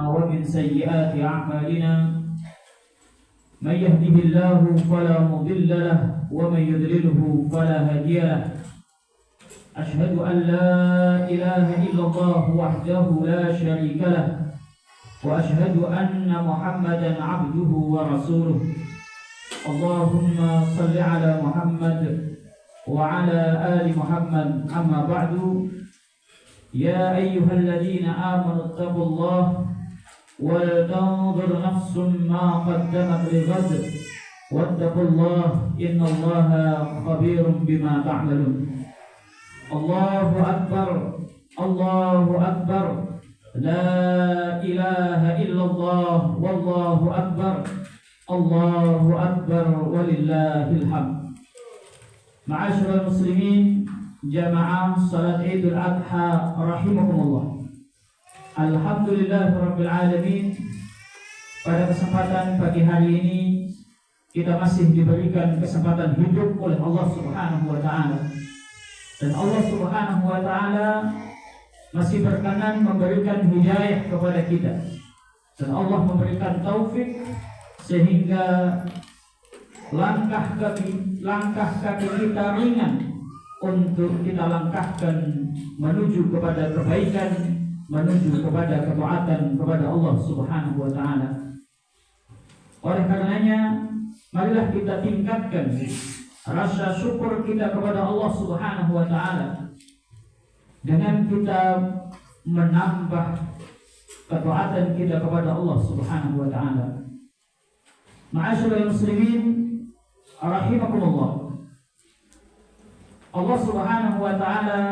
ومن سيئات أعمالنا من يهده الله فلا مضل له ومن يضلله فلا هادي له أشهد أن لا إله إلا الله وحده لا شريك له وأشهد أن محمدا عبده ورسوله اللهم صل على محمد وعلى آل محمد أما بعد يا أيها الذين آمنوا اتقوا الله ولتنظر نفس ما قدمت لغد واتقوا الله إن الله خبير بما تعملون الله أكبر الله أكبر لا إله إلا الله والله أكبر الله أكبر ولله الحمد. Ma'asyiral muslimin jamaah salat Idul Adha rahimakumullah. Alhamdulillahirabbil alamin. Pada kesempatan pagi hari ini kita masih diberikan kesempatan hidup oleh Allah Subhanahu wa taala. Dan Allah Subhanahu wa taala masih berkenan memberikan hidayah kepada kita. Dan Allah memberikan taufik sehingga langkah kaki kita ringan untuk kita langkahkan menuju kepada kebaikan, menuju kepada ketaatan kepada Allah Subhanahu wa taala. Oleh karenanya, marilah kita tingkatkan rasa syukur kita kepada Allah Subhanahu wa taala dengan kita menambah ketaatan kita kepada Allah Subhanahu wa taala. Ma'asyiral muslimin rahimakumullah. Allah Subhanahu wa taala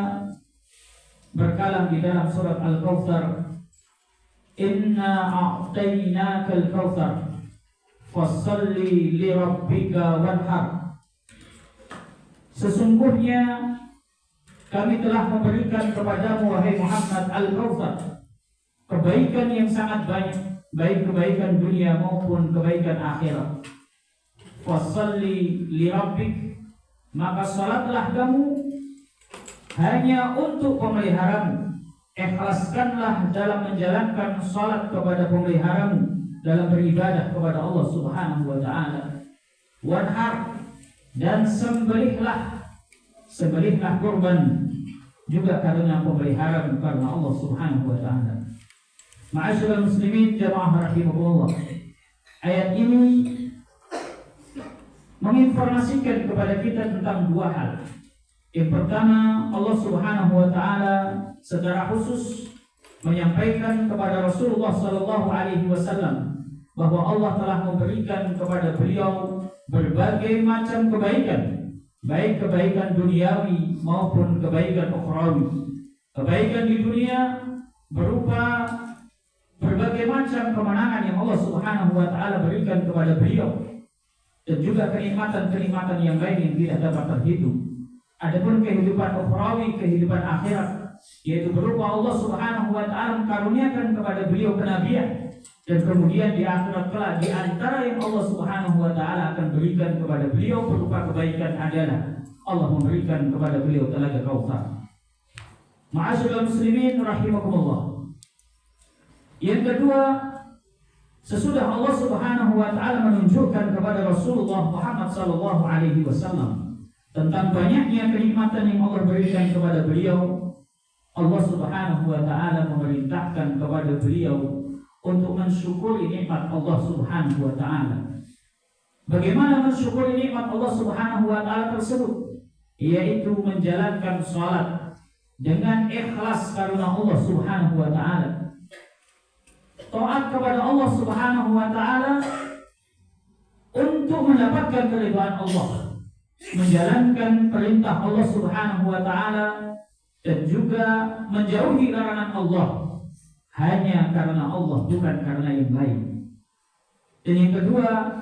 berkalam di dalam surat Al-Kautsar, "Inna a'tainakal kautsar fasholli li rabbika wanhar." Sesungguhnya kami telah memberikan kepadamu wahai Muhammad Al-Kautsar, kebaikan yang sangat banyak, baik kebaikan dunia maupun kebaikan akhirat. Fasholli li rabbik, maka salatlah kamu hanya untuk pemeliharamu. Ikhlaskanlah dalam menjalankan salat kepada pemeliharamu, dalam beribadah kepada Allah Subhanahu wa taala. Wanhar, dan sembelihlah kurban juga karena pemeliharaan karena Allah Subhanahu wa taala. Ma'asyiral muslimin jamaah rahimakumullah. Ayat ini menginformasikan kepada kita tentang dua hal. Yang pertama, Allah Subhanahu wa taala secara khusus menyampaikan kepada Rasulullah sallallahu alaihi wasallam bahwa Allah telah memberikan kepada beliau berbagai macam kebaikan, baik kebaikan duniawi maupun kebaikan ukhrawi. Kebaikan di dunia berupa berbagai macam kemenangan yang Allah Subhanahu wa taala berikan kepada beliau, dan juga kenikmatan-kenikmatan yang lain yang tidak dapat terhitung. Adapun kehidupan ukhrawi, kehidupan akhirat, yaitu berupa Allah Subhanahu wa taala mengaruniakan kepada beliau kenabian, dan kemudian di akhirat kelak di antara yang Allah Subhanahu wa taala akan berikan kepada beliau berupa kebaikan adalah Allah memberikan kepada beliau telaga Kautsar. Ma'asyiral muslimin rahimakumullah. Yang kedua, sesudah Allah Subhanahu wa taala menunjukkan kepada Rasulullah Muhammad sallallahu alaihi wasallam tentang banyaknya kenikmatan yang Allah berikan kepada beliau, Allah Subhanahu wa taala memerintahkan kepada beliau untuk mensyukuri nikmat Allah Subhanahu wa taala. Bagaimana mensyukuri nikmat Allah Subhanahu wa taala tersebut? Yaitu menjalankan salat dengan ikhlas karena Allah Subhanahu wa taala. Taat kepada Allah Subhanahu wa taala untuk mendapatkan keridhaan Allah, menjalankan perintah Allah Subhanahu wa taala, dan juga menjauhi larangan Allah hanya karena Allah, bukan karena yang lain. Dan yang kedua,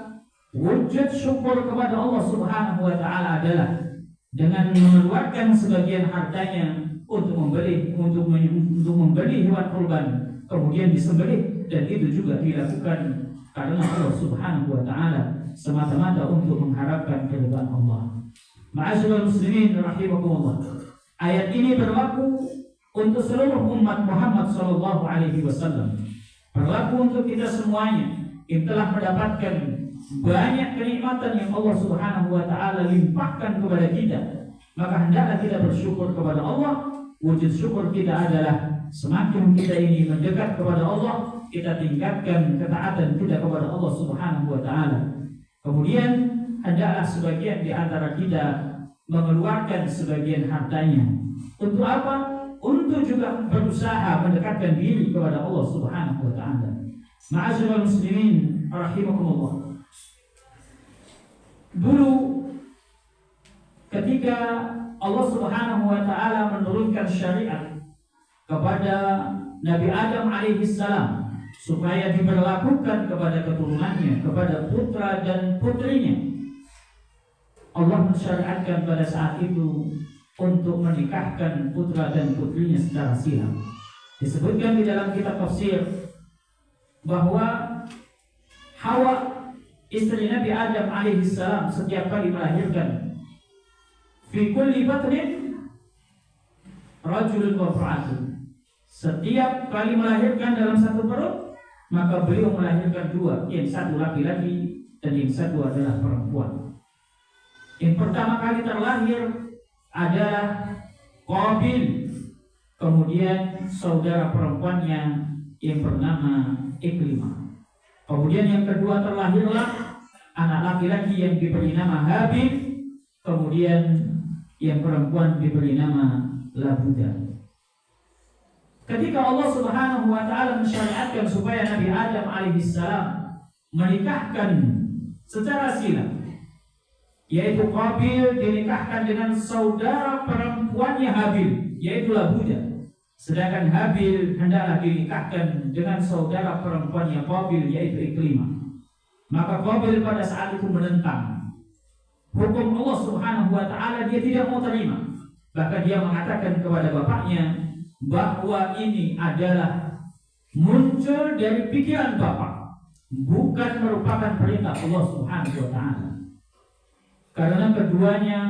wujud syukur kepada Allah Subhanahu wa taala adalah dengan mengeluarkan sebagian hartanya untuk membeli hewan kurban, kemudian disembelih, dan itu juga dilakukan karena Allah Subhanahu wa taala, semata-mata untuk mengharapkan keridhaan Allah. Ma'asyiral muslimin rahimakumullah. Ayat ini berlaku untuk seluruh umat Muhammad sallallahu alaihi wasallam. berlaku untuk kita semuanya yang telah mendapatkan banyak kenikmatan yang Allah Subhanahu wa taala limpahkan kepada kita. Maka hendaklah kita bersyukur kepada Allah. Wujud syukur kita adalah semakin kita ini mendekat kepada Allah, kita tingkatkan ketaatan kita kepada Allah Subhanahu wa taala. Kemudian hendaklah sebagian di antara kita mengeluarkan sebagian hartanya. Untuk apa? Untuk juga berusaha mendekatkan diri kepada Allah Subhanahu wa taala. Ma'asyiral muslimin rahimakumullah. Dulu ketika Allah Subhanahu wa taala menurunkan syariat kepada Nabi Adam alaihi salam supaya diberlakukan kepada keturunannya, kepada putra dan putrinya, Allah mensyariatkan pada saat itu untuk menikahkan putra dan putrinya secara silang. Disebutkan di dalam kitab tafsir bahwa Hawa, istri Nabi Adam alaihi salam, setiap kali melahirkan, fi kulli batnin rajulun wa imra'atun, setiap kali melahirkan dalam satu perut, maka beliau melahirkan dua, yang satu laki-laki dan yang satu adalah perempuan. Yang pertama kali terlahir adalah Qabil, kemudian saudara perempuannya yang bernama Iklimah. Kemudian yang kedua terlahirlah anak laki-laki yang diberi nama Habil, kemudian yang perempuan diberi nama Labuda. Ketika Allah Subhanahu wa taala mensyariatkan supaya Nabi Adam alaihissalam menikahkan secara silang, yaitu Qabil dinikahkan dengan saudara perempuannya Habil, yaitu Labuda. Sedangkan Habil hendaklah dinikahkan dengan saudara perempuannya Qabil, yaitu Iklimah. Maka Qabil pada saat itu menentang hukum Allah Subhanahu wa taala, dia tidak mau terima. Bahkan dia mengatakan kepada bapaknya bahwa ini adalah muncul dari pikiran bapak, bukan merupakan perintah Allah Subhanahu wa taala. Karena keduanya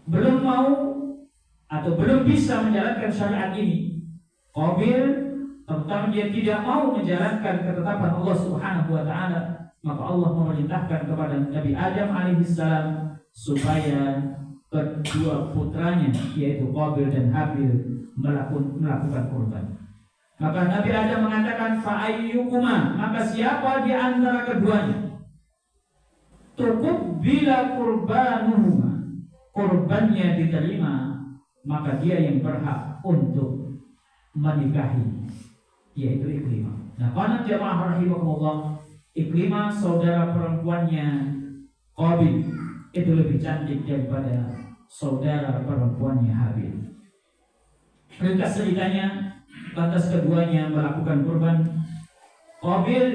belum mau atau belum bisa menjalankan syariat ini. Qabil terutama dia tidak mau menjalankan ketetapan Allah Subhanahu wa taala, maka Allah memerintahkan kepada Nabi Adam alaihissalam supaya kedua putranya, yaitu Qabil dan Habil, melakukan kurban. Maka Nabi Adam mengatakan, fa'ayyukuma, maka siapa di antara keduanya tuqub bila kurbanuhuma, kurbannya diterima, maka dia yang berhak untuk menikahi, yaitu Iklimah. Nah, para jamaah rahimakumullah, Iklimah saudara perempuannya Qabil itu lebih cantik daripada saudara perempuannya Habil. Ringkas ceritanya, lantas keduanya melakukan kurban. Qabil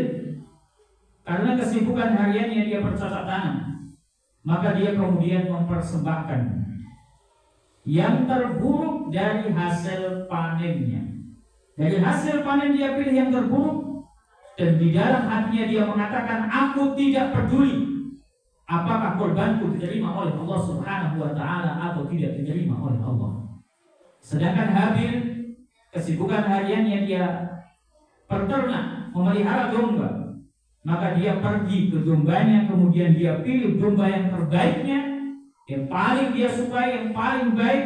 karena kesibukan hariannya dia bercocok tanam, maka dia kemudian mempersembahkan yang terburuk dari hasil panennya. Dari hasil panen dia pilih yang terburuk, dan di dalam hatinya dia mengatakan, aku tidak peduli apakah kurbanku diterima oleh Allah Subhanahu wa taala atau tidak diterima oleh Allah. Sedangkan Habil kesibukan hariannya dia berternak, memelihara domba. Maka dia pergi ke dombanya, kemudian dia pilih domba yang terbaiknya, yang paling dia sukai, yang paling baik,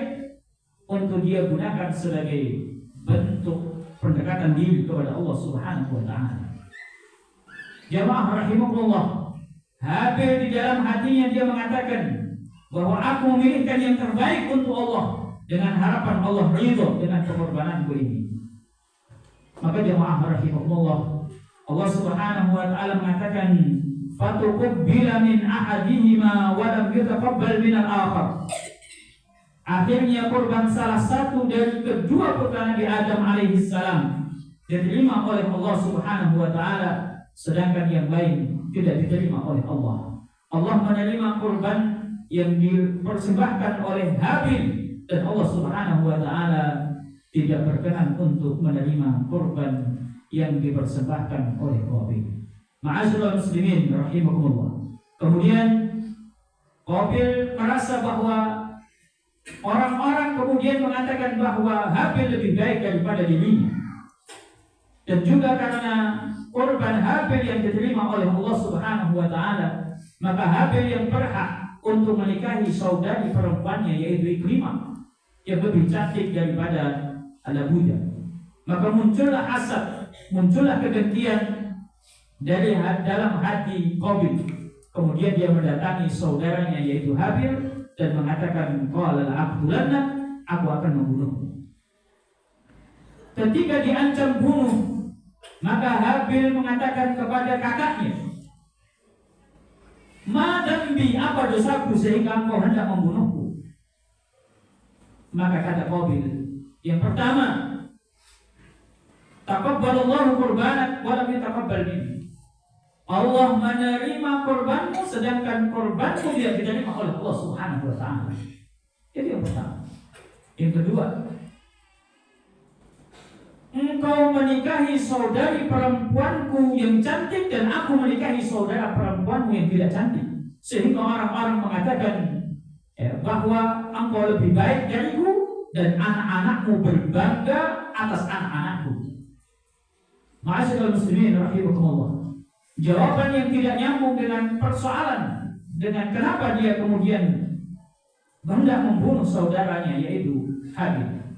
untuk dia gunakan sebagai bentuk pendekatan diri kepada Allah Subhanahu wa taala. Jamaah rahimahullah, Habil di dalam hatinya dia mengatakan bahwa aku memilihkan yang terbaik untuk Allah dengan harapan Allah ridho dengan pengorbananku ini. Maka jamaah rahimahullah, Allah Subhanahu wa taala mengatakan, fatuqbila min ahadihima wa lam yutaqabbal min al-akhar. Akhirnya kurban salah satu dari kedua putra Nabi Adam alaihissalam diterima oleh Allah Subhanahu wa taala, sedangkan yang lain tidak diterima oleh Allah. Allah menerima kurban yang dipersembahkan oleh Habil, dan Allah Subhanahu wa taala tidak berkenan untuk menerima kurban yang dipersembahkan oleh Qabil. Ma'asyiral muslimin rahimakumullah. Kemudian Qabil merasa bahwa orang-orang kemudian mengatakan bahwa Habil lebih baik daripada dirinya. Dan juga karena korban Habil yang diterima oleh Allah Subhanahu wa taala, maka Habil yang berhak untuk menikahi saudari perempuannya yaitu Ikrimah yang lebih cantik daripada Al-Abuja. Maka muncullah hasad, muncullah kedengkian dari dalam hati Qabil. Kemudian dia mendatangi saudaranya yaitu Habil dan mengatakan, qala la'aqtulannak, aku akan membunuhmu. Ketika diancam bunuh, maka Habil mengatakan kepada kakaknya, ma dambi, apa dosaku sehingga engkau hendak membunuhku? Maka kata Qabil, yang pertama, taqabbalallahu qurbanak wa lam yataqabbal minni. Allah menerima korbanmu sedangkan korbanmu tidak diterima oleh Allah Subhanahu wa taala. Itu yang pertama. Yang kedua, engkau menikahi saudari perempuanku yang cantik dan aku menikahi saudara perempuanmu yang tidak cantik, sehingga orang-orang mengatakan bahwa engkau lebih baik dariku dan anak-anakmu berbangga atas anak-anakku. Ma'asyiral muslimin rahimakumullah. Jawaban yang tidak nyambung dengan persoalan, dengan kenapa dia kemudian hendak membunuh saudaranya yaitu Habil.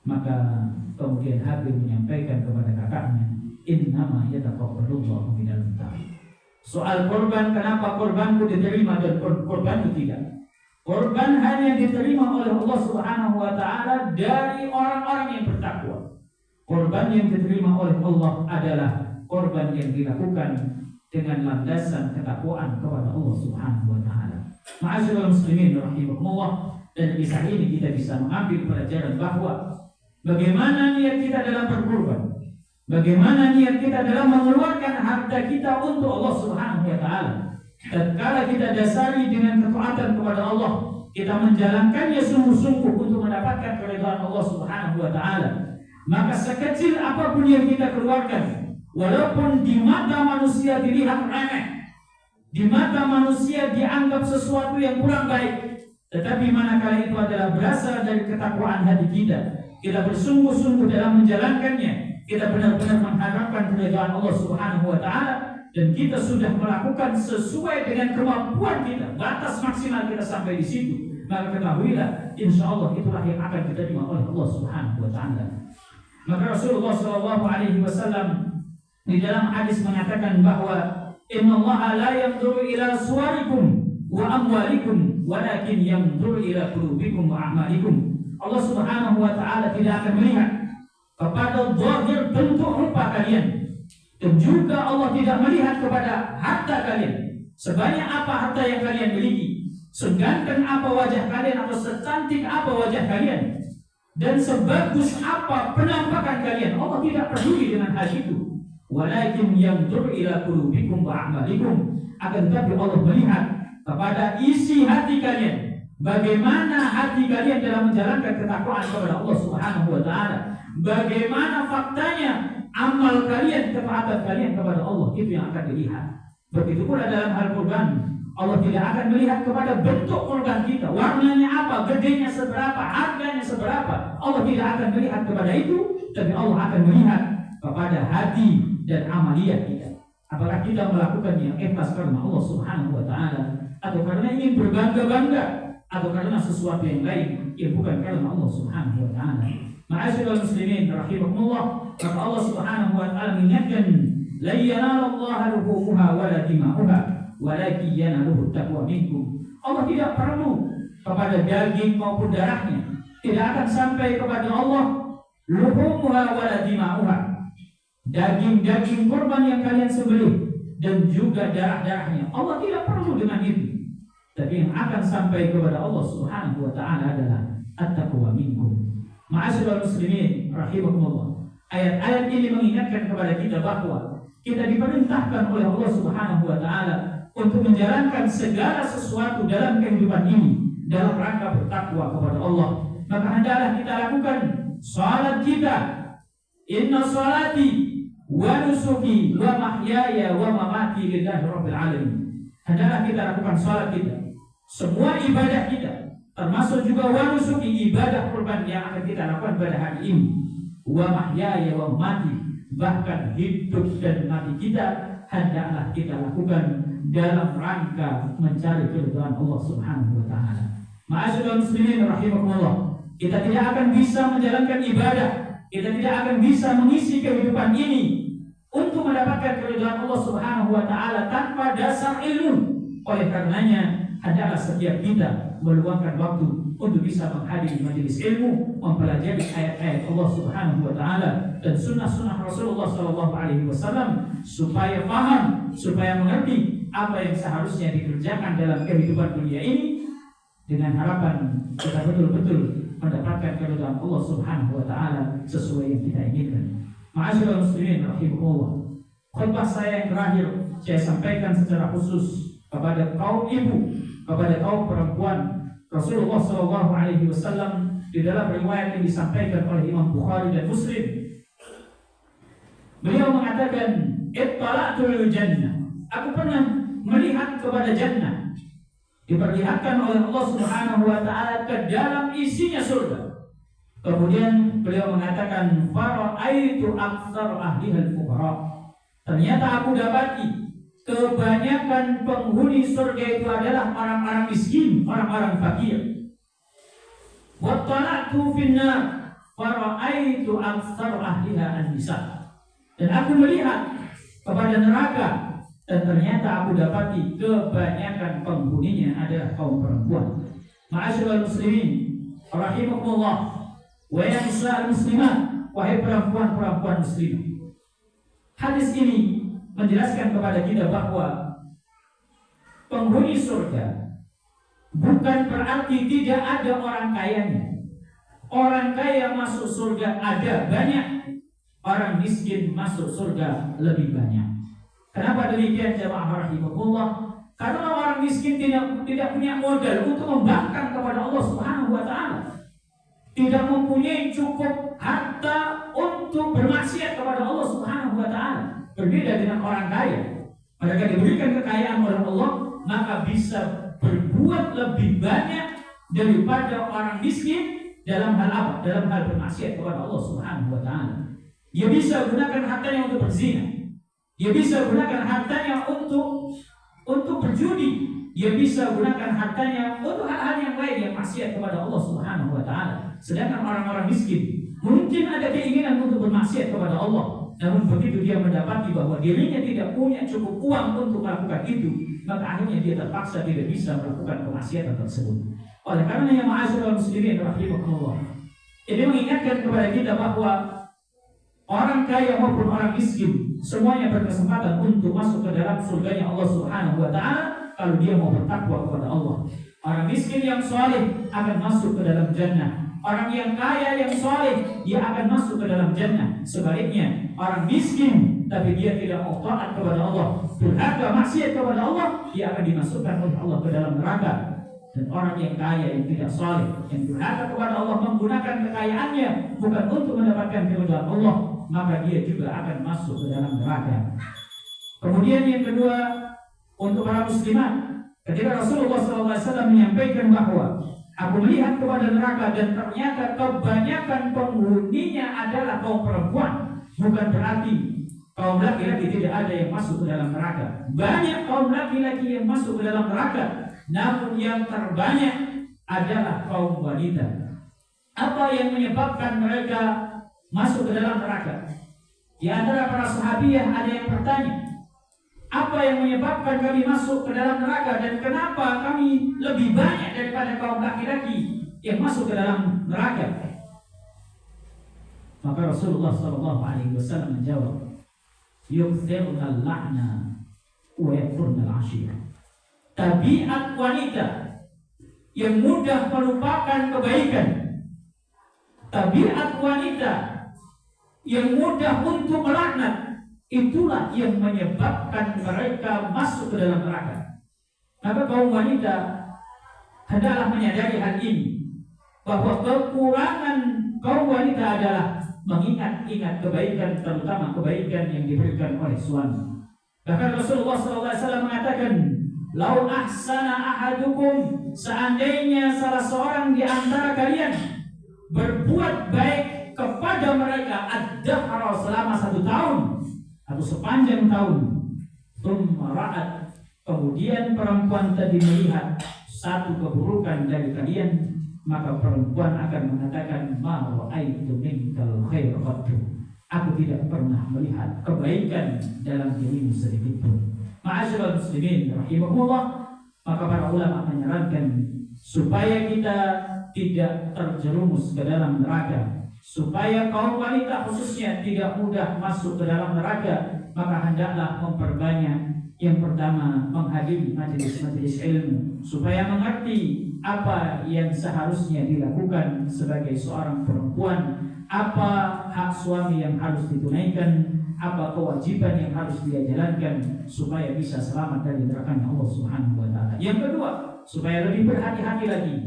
Maka kemudian Habil menyampaikan kepada kakaknya, innama yataqabbalullahu minal muttaqin. Soal korban, kenapa korbanku diterima dan korbanku tidak? Korban hanya diterima oleh Allah Subhanahu wa taala dari orang-orang yang bertakwa. Korban yang diterima oleh Allah adalah korban yang dilakukan dengan landasan ketakwaan kepada Allah Subhanahu wa taala. Ma'asyiral muslimin rahimakumullah, dari kisah ini kita bisa mengambil pelajaran bahwa bagaimana niat kita dalam berkorban, bagaimana niat kita dalam mengeluarkan harta kita untuk Allah Subhanahu wa taala. Tatkala kita dasari dengan ketaatan kepada Allah, kita menjalankannya sungguh-sungguh untuk mendapatkan keridhaan Allah Subhanahu wa taala, maka sekecil apapun yang kita keluarkan, walaupun di mata manusia dilihat remeh, di mata manusia dianggap sesuatu yang kurang baik, tetapi manakala itu adalah berasal dari ketakwaan hati kita, kita bersungguh-sungguh dalam menjalankannya, kita benar-benar mengharapkan keridhaan Allah Subhanahu wa taala, dan kita sudah melakukan sesuai dengan kemampuan kita, batas maksimal kita sampai di situ, maka ketahuilah insyaallah itulah yang akan diterima oleh Allah Subhanahu wa taala. Maka Rasulullah sallallahu alaihi wasallam di dalam hadis mengatakan bahwa innallaha la yanzuru ila suwarikum wa amwalikum walakin yanzuru ila qulubikum wa a'malikum. Allah Subhanahu wa taala tidak akan melihat kepada zahir bentuk rupa kalian, dan juga Allah tidak melihat kepada harta kalian, sebanyak apa harta yang kalian miliki, seganteng apa wajah kalian atau secantik apa wajah kalian, dan sebagus apa penampakan kalian. Allah tidak peduli dengan hal itu. Walakin yanzur ila qulubikum wa a'malikum, akan tetapi Allah melihat kepada isi hati kalian, bagaimana hati kalian dalam menjalankan ketakwaan kepada Allah Subhanahu wa taala, bagaimana faktanya amal kalian, ketaatan kalian kepada Allah, itu yang akan dilihat. Begitu pula dalam hal kurban, Allah tidak akan melihat kepada bentuk kurban kita, warnanya apa, gedenya seberapa, harganya seberapa. Allah tidak akan melihat kepada itu, tapi Allah akan melihat kepada hati dan amaliyah kita. Apakah kita melakukan yang ikhlas karena Allah Subhanahu wa taala, atau karena ingin berbangga-bangga, atau karena sesuatu yang lain yang bukan karena Allah Subhanahu wa taala. Ma'asyiral muslimin rahimakumullah, maka Allah Subhanahu wa taala mengingatkan, la yanalallaha luhumuha wala dima'uha walakin yanaluhu taqwa minkum. Allah tidak perlu kepada daging maupun darahnya, tidak akan sampai kepada Allah luhumuha wala dima'uha, daging-daging kurban yang kalian sembelih dan juga darah-darahnya. Allah tidak perlu dengan itu. Tapi yang akan sampai kepada Allah Subhanahu wa taala adalah at-taqwa minkum. Ma'asyiral muslimin rahimakumullah, ayat-ayat ini mengingatkan kepada kita bahwa kita diperintahkan oleh Allah Subhanahu wa taala untuk menjalankan segala sesuatu dalam kehidupan ini dalam rangka bertakwa kepada Allah. Maka hendaklah kita lakukan salat kita. Inna salati wa nusuki wa mahyaya wa mamati lillahi rabbil alamin. Hendaklah kita lakukan salat kita, semua ibadah kita, termasuk juga wa nusuki, ibadah kurban yang akan kita lakukan pada hari ini, wa mahyaya wa mamati, bahkan hidup dan mati kita hendaklah kita lakukan dalam rangka mencari keridhaan Allah Subhanahu wa taala. Ma'asyiral muslimin rahimakumullah, kita tidak akan bisa menjalankan ibadah, kita tidak akan bisa mengisi kehidupan ini untuk mendapatkan keridhaan Allah Subhanahu wa taala tanpa dasar ilmu. Oleh karenanya, hendaklah setiap kita meluangkan waktu untuk bisa menghadiri majelis ilmu, mempelajari ayat-ayat Allah Subhanahu wa taala dan sunnah-sunnah Rasulullah sallallahu alaihi wasallam supaya paham, supaya mengerti apa yang seharusnya dikerjakan dalam kehidupan dunia ini, dengan harapan kita betul-betul mendapatkan keridhaan Allah Subhanahu wa taala sesuai yang kita inginkan. Ma'asyiral muslimin rahimakumullah, khutbah saya yang terakhir saya sampaikan secara khusus kepada kaum ibu, kepada kaum perempuan. Rasulullah sallallahu alaihi wasallam di dalam riwayat yang disampaikan oleh Imam Bukhari dan Muslim, beliau mengatakan, "Ittala'tul jannah." Aku pernah melihat kepada jannah, diperlihatkan oleh Allah Subhanahu wa taala ke dalam isinya surga. Kemudian beliau mengatakan, "Fara'aitu aktsar ahliha al-fuqara." Ternyata aku dapati kebanyakan penghuni surga itu adalah orang-orang miskin, orang-orang fakir. Wa tala'tu finnar fara'aitu aktsar ahliha an-nisa. Dan aku melihat kepada neraka dan ternyata aku dapati kebanyakan penghuninya adalah kaum perempuan. Ma'asyiral muslimin rahimakumullah, wa ya nisa'al muslimat, wahai perempuan-perempuan muslimah. Hadis ini menjelaskan kepada kita bahwa penghuni surga bukan berarti tidak ada orang kayanya. Orang kaya masuk surga ada banyak, orang miskin masuk surga lebih banyak. Kenapa demikian jemaah rahimakumullah? Karena orang miskin tidak punya modal untuk membangkang kepada Allah Subhanahu wa taala. Tidak mempunyai cukup harta untuk bermaksiat kepada Allah Subhanahu wa taala. Berbeda dengan orang kaya, mereka diberikan kekayaan oleh Allah, maka bisa berbuat lebih banyak daripada orang miskin dalam hal apa? Dalam hal bermaksiat kepada Allah Subhanahu wa taala. Dia bisa gunakan hartanya untuk berzina, dia bisa gunakan hartanya untuk berjudi, dia bisa gunakan hartanya untuk hal-hal yang lain yang maksiat kepada Allah Subhanahu wa taala. Sedangkan orang-orang miskin mungkin ada keinginan untuk bermaksiat kepada Allah, namun begitu dia mendapati bahwa dirinya tidak punya cukup uang untuk melakukan itu, maka akhirnya dia terpaksa tidak bisa melakukan kemaksiatan tersebut. Oleh karena yang ma'asyiral muslimin rahimakumullah, ini mengingatkan kepada kita bahwa orang kaya maupun orang miskin semuanya berkesempatan untuk masuk ke dalam surganya Allah Subhanahu wa taala kalau dia mau bertakwa kepada Allah. Orang miskin yang saleh akan masuk ke dalam jannah. Orang yang kaya yang saleh dia akan masuk ke dalam jannah. Sebaliknya, orang miskin tapi dia tidak mau taat kepada Allah, durhaka maksiat kepada Allah, dia akan dimasukkan oleh Allah ke dalam neraka. Dan orang yang kaya yang tidak saleh, yang durhaka kepada Allah, menggunakan kekayaannya bukan untuk mendapatkan keridhaan Allah, maka dia juga akan masuk ke dalam neraka. Kemudian yang kedua, untuk para muslimat, ketika Rasulullah SAW menyampaikan bahwa aku melihat kepada neraka dan ternyata kebanyakan penghuninya adalah kaum perempuan, bukan berarti kaum laki-laki tidak ada yang masuk ke dalam neraka. Banyak kaum laki-laki yang masuk ke dalam neraka, namun yang terbanyak adalah kaum wanita. Apa yang menyebabkan mereka masuk ke dalam neraka? Di antara para sahabiah ada yang bertanya, apa yang menyebabkan kami masuk ke dalam neraka dan kenapa kami lebih banyak daripada kaum laki-laki yang masuk ke dalam neraka? Maka Rasulullah SAW menjawab, yukthirna al-la'na wa yakfurna al-ashir. Tabiat wanita yang mudah melupakan kebaikan, tabiat wanita yang mudah untuk melaknat, itulah yang menyebabkan mereka masuk ke dalam neraka. Maka kaum wanita hendaklah menyadari hal ini, bahwa kekurangan kaum wanita adalah mengingat-ingat kebaikan, terutama kebaikan yang diberikan oleh suami. Bahkan Rasulullah SAW mengatakan, lau ahsana ahadukum, seandainya salah seorang di antara kalian berbuat baik kepada mereka ad-dahra selama 1 tahun atau sepanjang tahun. Tsumma ra'at, kemudian perempuan tadi melihat satu keburukan dari kalian, maka perempuan akan mengatakan ma ra'aitu minkal khair qattu, aku tidak pernah melihat kebaikan dalam dirimu sedikit pun. Ma'asyiral muslimin rahimahullah, maka para ulama menyarankan supaya kita tidak terjerumus ke dalam neraka, supaya kaum wanita khususnya tidak mudah masuk ke dalam neraka, maka hendaklah memperbanyak yang pertama menghadiri majelis-majelis ilmu supaya mengerti apa yang seharusnya dilakukan sebagai seorang perempuan, apa hak suami yang harus ditunaikan, apa kewajiban yang harus dia jalankan supaya bisa selamat dari neraka Allah Subhanahu wa taala. Yang kedua, supaya lebih berhati-hati lagi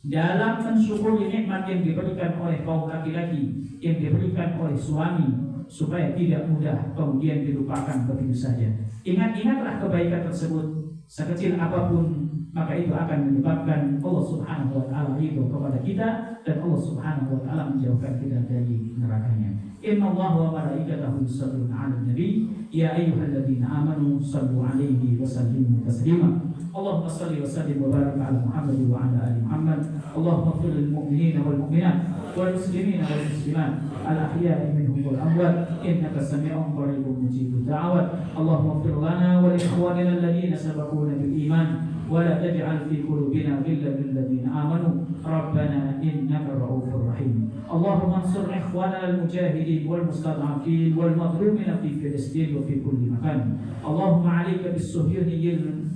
dalam mensyukuri nikmat yang diberikan oleh kaum laki-laki, yang diberikan oleh suami, supaya tidak mudah kemudian dilupakan begitu saja. Ingat-ingatlah kebaikan tersebut, sekecil apapun, maka itu akan menyebabkan Allah Subhanahu wa taala ridho kepada kita dan Allah Subhanahu wa taala menjauhkan kita dari nerakanya. Innallaha wa malaikatahu yusholluna 'alan nabi ya ayyuhalladzina amanu shallu 'alaihi wa sallimu taslima. Allahumma shalli wa sallim wa barik 'ala Muhammad wa 'ala ali Muhammad. Allahumma ighfir lil mu'minina wal mu'minat wal muslimina wal muslimat al ahya'i minhum wal amwat innaka sami'un qaribun mujibud da'awat. Allahumma ighfir lana wa li ikhwanina alladhina sabaquna bil iman ولا تجعل في قلوبنا غلا للذين آمنوا ربنا إنك رؤوف رحيم. اللهم انصر إخواننا المجاهدين والمستضعفين والمظلومين في فلسطين وفي كل مكان. اللهم عليك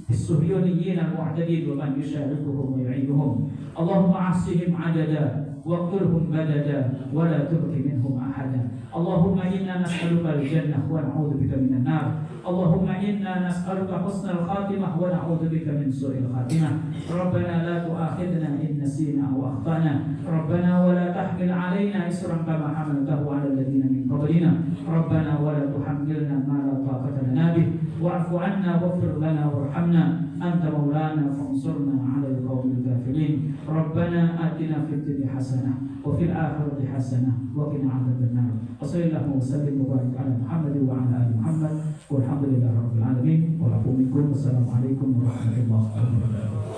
بالصهيونيين المعتدين ومن يشاركهم ويعيدهم. اللهم أحصهم عددا واقتلهم بددا ولا تبق منهم أحدا. اللهم إنا نسألك الجنة ونعوذ بك من النار. اللهم إنا نسألك حسن الخاتمة ونعوذ بك من سوء الخاتمة. ربنا لا تؤاخذنا إن نسينا أو أخطأنا. ربنا ولا تحمل علينا إصرا كما حملته على الذين من قبلنا. ربنا ولا تحملنا ما لا طاقة لنا به. واعف عنا واغفر لنا وارحمنا أنت مولانا فانصرنا على القوم الكافرين. ربنا آتنا في الدنيا حسنة وفي الآخرة حسنة وقنا عذاب النار. وصلى الله وسلم وبارك على محمد وعلى آل محمد والحمد لله رب العالمين. والعفو منكم والسلام عليكم ورحمة الله وبركاته.